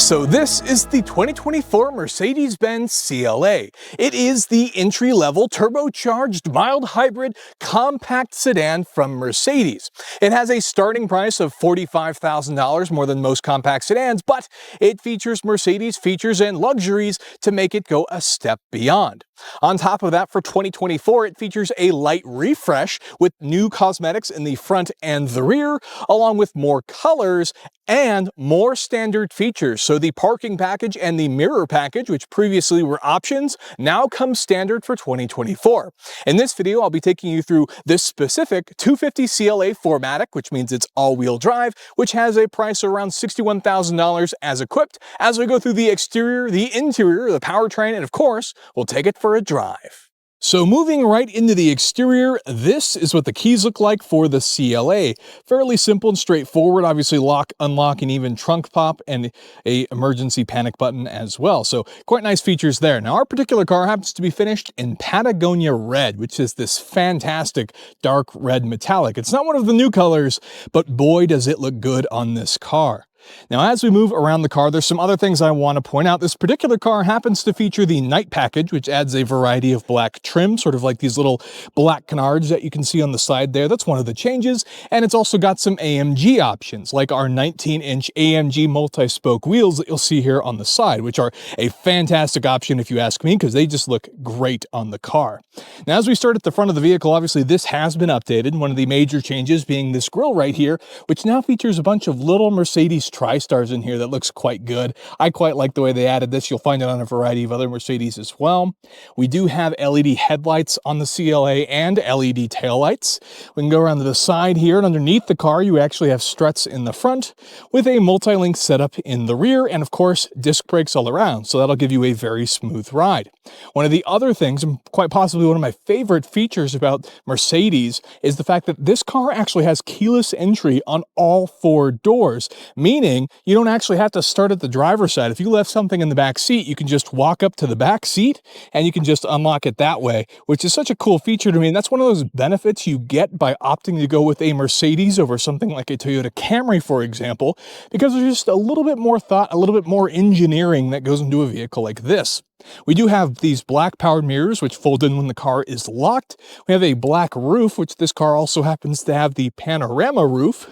So this is the 2024 Mercedes-Benz CLA. It is the entry-level turbocharged mild hybrid compact sedan from Mercedes. It has a starting price of $45,000, more than most compact sedans, but it features Mercedes features and luxuries to make it go a step beyond. On top of that, for 2024, it features a light refresh with new cosmetics in the front and the rear, along with more colors and more standard features. So the parking package and the mirror package, which previously were options, now come standard for 2024. In this video, I'll be taking you through this specific 250 CLA 4MATIC, which means it's all-wheel drive, which has a price of around $61,000 as equipped, as we go through the exterior, the interior, the powertrain, and of course, we'll take it for a drive. So moving right into the exterior, this is what the keys look like for the CLA. Fairly simple and straightforward, obviously lock, unlock, and even trunk pop, and a emergency panic button as well. So quite nice features there. Now our particular car happens to be finished in Patagonia Red, which is this fantastic dark red metallic. It's not one of the new colors, but boy does it look good on this car. Now, as we move around the car, there's some other things I want to point out. This particular car happens to feature the night package, which adds a variety of black trim, sort of like these little black canards that you can see on the side there. That's one of the changes. And it's also got some AMG options, like our 19-inch AMG multi-spoke wheels that you'll see here on the side, which are a fantastic option if you ask me, because they just look great on the car. Now, as we start at the front of the vehicle, obviously this has been updated. One of the major changes being this grille right here, which now features a bunch of little Mercedes Tri-Stars in here that looks quite good. I quite like the way they added this. You'll find it on a variety of other Mercedes as well. We do have LED headlights on the CLA and LED taillights. We can go around to the side here, and underneath the car you actually have struts in the front with a multi-link setup in the rear, and of course disc brakes all around, so that'll give you a very smooth ride. One of the other things, and quite possibly one of my favorite features about Mercedes, is the fact that this car actually has keyless entry on all four doors, meaning you don't actually have to start at the driver's side. If you left something in the back seat, you can just walk up to the back seat and you can just unlock it that way, which is such a cool feature to me. And that's one of those benefits you get by opting to go with a Mercedes over something like a Toyota Camry, for example, because there's just a little bit more thought, a little bit more engineering that goes into a vehicle like this. We do have these black powered mirrors, which fold in when the car is locked. We have a black roof, which this car also happens to have the panorama roof.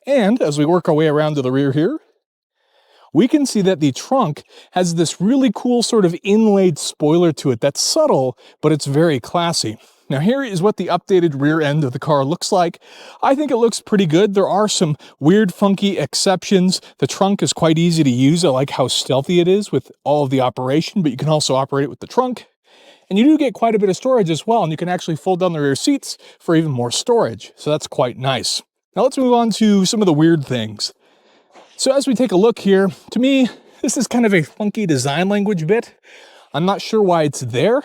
And as we work our way around to the rear here, we can see that the trunk has this really cool sort of inlaid spoiler to it that's subtle, but it's very classy. Now here is what the updated rear end of the car looks like. I think it looks pretty good. There are some weird, funky exceptions. The trunk is quite easy to use. I like how stealthy it is with all of the operation, but you can also operate it with the trunk. And you do get quite a bit of storage as well, and you can actually fold down the rear seats for even more storage. So that's quite nice. Now let's move on to some of the weird things. So as we take a look here, to me, this is kind of a funky design language bit. I'm not sure why it's there.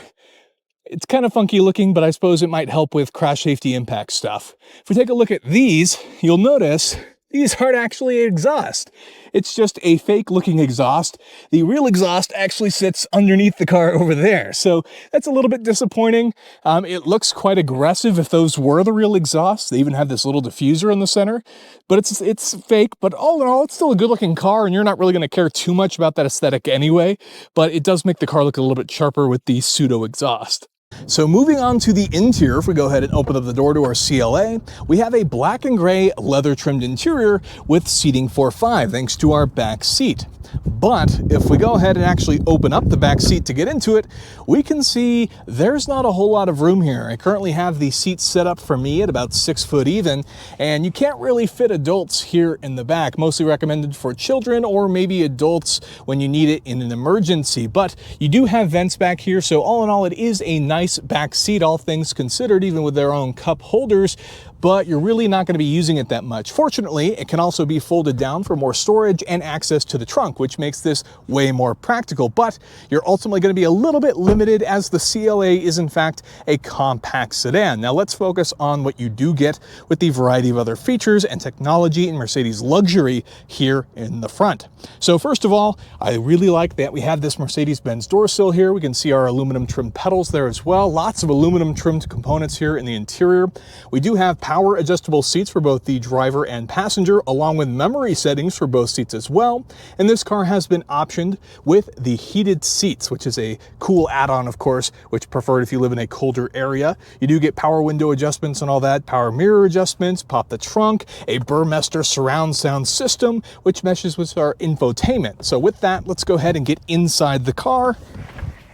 It's kind of funky looking, but I suppose it might help with crash safety impact stuff. If we take a look at these, you'll notice these aren't actually exhaust. It's just a fake looking exhaust. The real exhaust actually sits underneath the car over there. So that's a little bit disappointing. It looks quite aggressive if those were the real exhausts. They even have this little diffuser in the center, but it's fake. But all in all, it's still a good looking car, and you're not really going to care too much about that aesthetic anyway, but it does make the car look a little bit sharper with the pseudo exhaust. So moving on to the interior, if we go ahead and open up the door to our CLA, we have a black and gray leather trimmed interior with seating for 5, thanks to our back seat. But if we go ahead and actually open up the back seat to get into it, we can see there's not a whole lot of room here. I currently have the seats set up for me at about 6 foot even, and you can't really fit adults here in the back, mostly recommended for children or maybe adults when you need it in an emergency. But you do have vents back here, so all in all, it is a nice back seat, all things considered, even with their own cup holders. But you're really not going to be using it that much. Fortunately, it can also be folded down for more storage and access to the trunk, which makes this way more practical. But you're ultimately going to be a little bit limited, as the CLA is in fact a compact sedan. Now let's focus on what you do get with the variety of other features and technology in Mercedes luxury here in the front. So first of all, I really like that we have this Mercedes-Benz door sill here. We can see our aluminum trimmed pedals there as well. Lots of aluminum trimmed components here in the interior. We do have power adjustable seats for both the driver and passenger, along with memory settings for both seats as well. And this car has been optioned with the heated seats, which is a cool add-on, of course, which preferred if you live in a colder area. You do get power window adjustments and all that, power mirror adjustments, pop the trunk, a Burmester surround sound system, which meshes with our infotainment. So with that, let's go ahead and get inside the car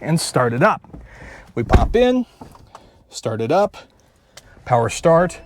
and start it up. We pop in, start it up, power start.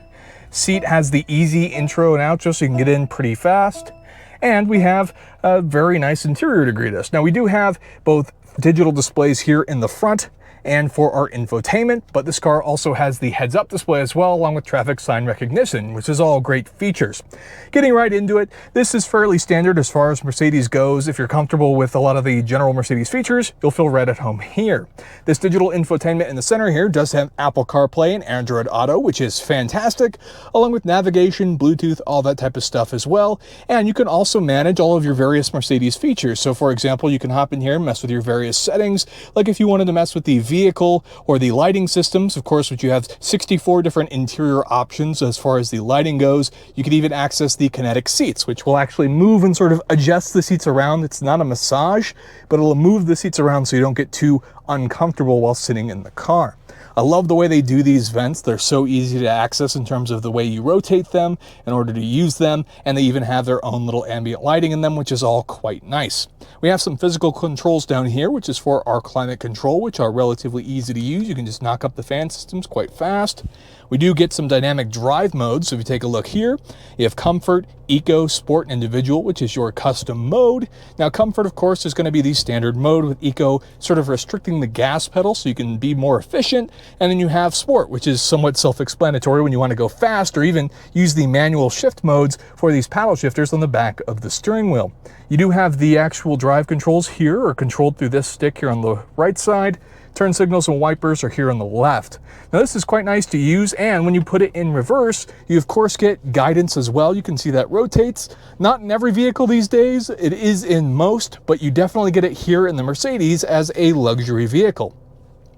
Seat has the easy intro and outro, so you can get in pretty fast. And we have a very nice interior to greet us. Now we do have both digital displays here in the front and for our infotainment, but this car also has the heads-up display as well, along with traffic sign recognition, which is all great features. Getting right into it, this is fairly standard as far as Mercedes goes. If you're comfortable with a lot of the general Mercedes features, you'll feel right at home here. This digital infotainment in the center here does have Apple CarPlay and Android Auto, which is fantastic, along with navigation, Bluetooth, all that type of stuff as well. And you can also manage all of your various Mercedes features. So for example, you can hop in here and mess with your various settings, like if you wanted to mess with the vehicle or the lighting systems, of course, which you have 64 different interior options as far as the lighting goes. You can even access the kinetic seats, which will actually move and sort of adjust the seats around. It's not a massage, but it'll move the seats around so you don't get too uncomfortable while sitting in the car. I love the way they do these vents. They're so easy to access in terms of the way you rotate them in order to use them, and they even have their own little ambient lighting in them, which is all quite nice. We have some physical controls down here, which is for our climate control, which are relatively easy to use. You can just knock up the fan systems quite fast. We do get some dynamic drive modes. So if you take a look here, you have Comfort, Eco, Sport, and Individual, which is your custom mode. Now Comfort, of course, is going to be the standard mode, with Eco sort of restricting the gas pedal so you can be more efficient. And then you have Sport, which is somewhat self-explanatory when you want to go fast or even use the manual shift modes for these paddle shifters on the back of the steering wheel. You do have the actual drive controls here, are controlled through this stick here on the right side. Turn signals and wipers are here on the left. Now this is quite nice to use, and when you put it in reverse, you of course get guidance as well. You can see that rotates. Not in every vehicle these days, it is in most, but you definitely get it here in the Mercedes as a luxury vehicle.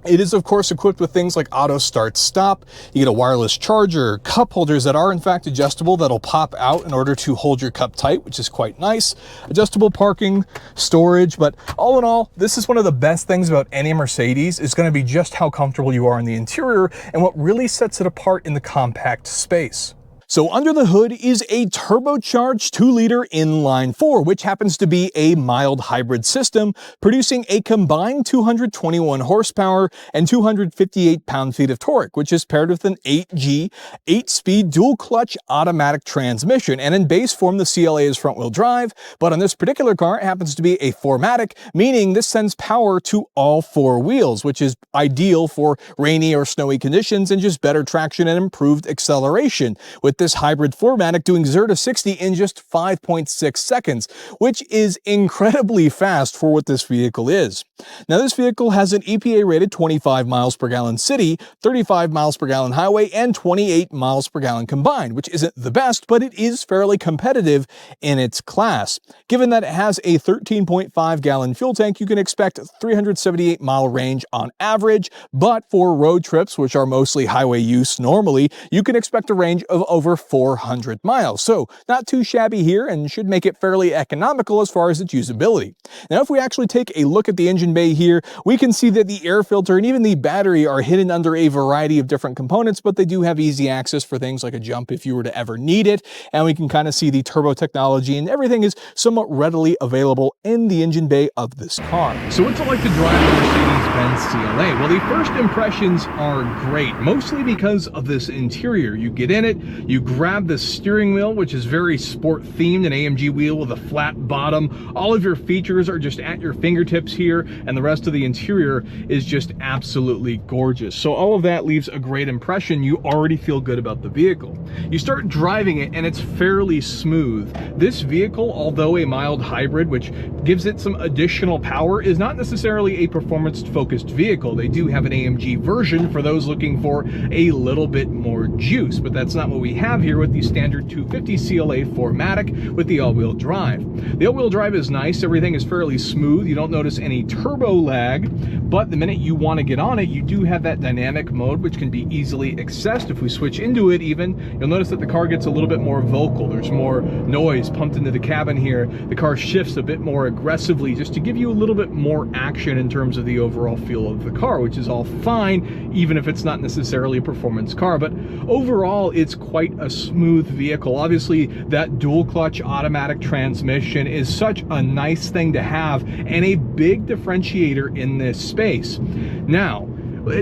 It is, of course, equipped with things like auto start stop. You get a wireless charger, cup holders that are in fact adjustable that'll pop out in order to hold your cup tight, which is quite nice. Adjustable parking, storage, but all in all, this is one of the best things about any Mercedes is going to be just how comfortable you are in the interior and what really sets it apart in the compact space. So under the hood is a turbocharged 2-liter inline-4, which happens to be a mild hybrid system, producing a combined 221 horsepower and 258 pound-feet of torque, which is paired with an 8G, 8-speed dual-clutch automatic transmission. And in base form, the CLA is front-wheel drive, but on this particular car, it happens to be a 4MATIC, meaning this sends power to all 4 wheels, which is ideal for rainy or snowy conditions and just better traction and improved acceleration, with this hybrid 4MATIC doing 0 to 60 in just 5.6 seconds, which is incredibly fast for what this vehicle is. Now this vehicle has an EPA rated 25 miles per gallon city, 35 miles per gallon highway, and 28 miles per gallon combined, which isn't the best, but it is fairly competitive in its class. Given that it has a 13.5 gallon fuel tank, you can expect 378 mile range on average, but for road trips, which are mostly highway use normally, you can expect a range of over 400 miles. So not too shabby here and should make it fairly economical as far as its usability. Now, if we actually take a look at the engine bay here, we can see that the air filter and even the battery are hidden under a variety of different components, but they do have easy access for things like a jump if you were to ever need it. And we can kind of see the turbo technology, and everything is somewhat readily available in the engine bay of this car. So what's it like to drive the Mercedes-Benz CLA? Well, the first impressions are great, mostly because of this interior. You get in it, you grab the steering wheel, which is very sport themed, an AMG wheel with a flat bottom. All of your features are just at your fingertips here, and the rest of the interior is just absolutely gorgeous. So all of that leaves a great impression. You already feel good about the vehicle. You start driving it and it's fairly smooth. This vehicle, although a mild hybrid, which gives it some additional power, is not necessarily a performance-focused vehicle. They do have an AMG version for those looking for a little bit more juice, but that's not what we have here with the standard 250 CLA 4MATIC with the all-wheel drive. The all-wheel drive is nice, everything is fairly smooth, you don't notice any turbo lag, but the minute you want to get on it, you do have that dynamic mode, which can be easily accessed. If we switch into it even, you'll notice that the car gets a little bit more vocal. There's more noise pumped into the cabin here. The car shifts a bit more aggressively just to give you a little bit more action in terms of the overall feel of the car, which is all fine, even if it's not necessarily a performance car. But overall, it's quite a smooth vehicle. Obviously, that dual clutch automatic transmission is such a nice thing to have and a big differentiator in this space. Now,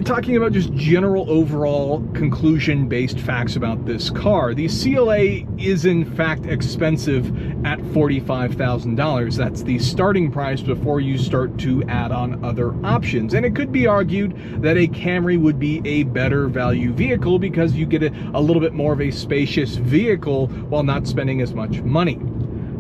talking about just general overall conclusion-based facts about this car, the CLA is in fact expensive at $45,000. That's the starting price before you start to add on other options. And it could be argued that a Camry would be a better value vehicle because you get a little bit more of a spacious vehicle while not spending as much money.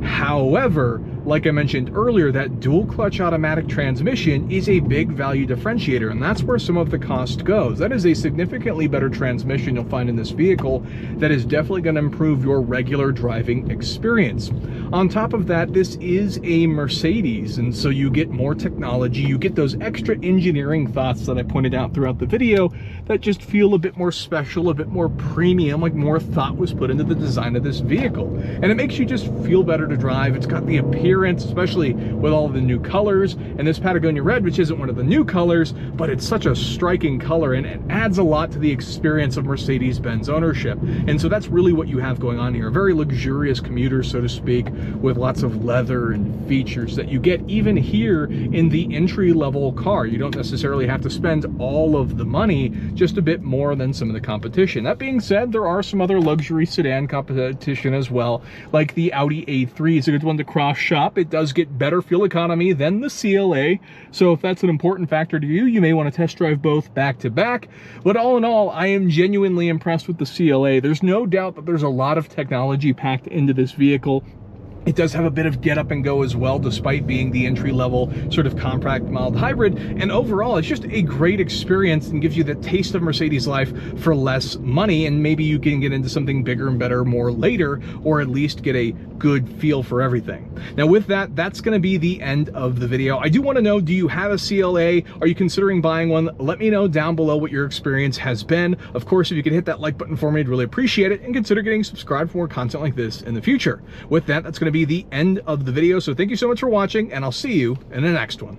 However, like I mentioned earlier, that dual clutch automatic transmission is a big value differentiator, and that's where some of the cost goes. That is a significantly better transmission you'll find in this vehicle that is definitely going to improve your regular driving experience. On top of that, this is a Mercedes, and so you get more technology, you get those extra engineering thoughts that I pointed out throughout the video that just feel a bit more special, a bit more premium, like more thought was put into the design of this vehicle. And it makes you just feel better to drive. It's got the appearance, especially with all the new colors, and this Patagonia red, which isn't one of the new colors, but it's such a striking color and it adds a lot to the experience of Mercedes-Benz ownership. And so that's really what you have going on here, a very luxurious commuter, so to speak, with lots of leather and features that you get even here in the entry-level car. You don't necessarily have to spend all of the money, just a bit more than some of the competition. That being said, there are some other luxury sedan competition as well, like the Audi A3 is a good one to cross-shop. It does get better fuel economy than the CLA, so if that's an important factor to you, you may want to test drive both back to back. But all in all, I am genuinely impressed with the CLA. There's no doubt that there's a lot of technology packed into this vehicle. It does have a bit of get up and go as well, despite being the entry-level sort of compact mild hybrid. And overall, it's just a great experience and gives you the taste of Mercedes life for less money. And maybe you can get into something bigger and better more later, or at least get a good feel for everything. Now with that, that's going to be the end of the video. I do want to know, do you have a CLA? Are you considering buying one? Let me know down below what your experience has been. Of course, if you could hit that like button for me, I'd really appreciate it, and consider getting subscribed for more content like this in the future. With that, that's going to be the end of the video. So thank you so much for watching, and I'll see you in the next one.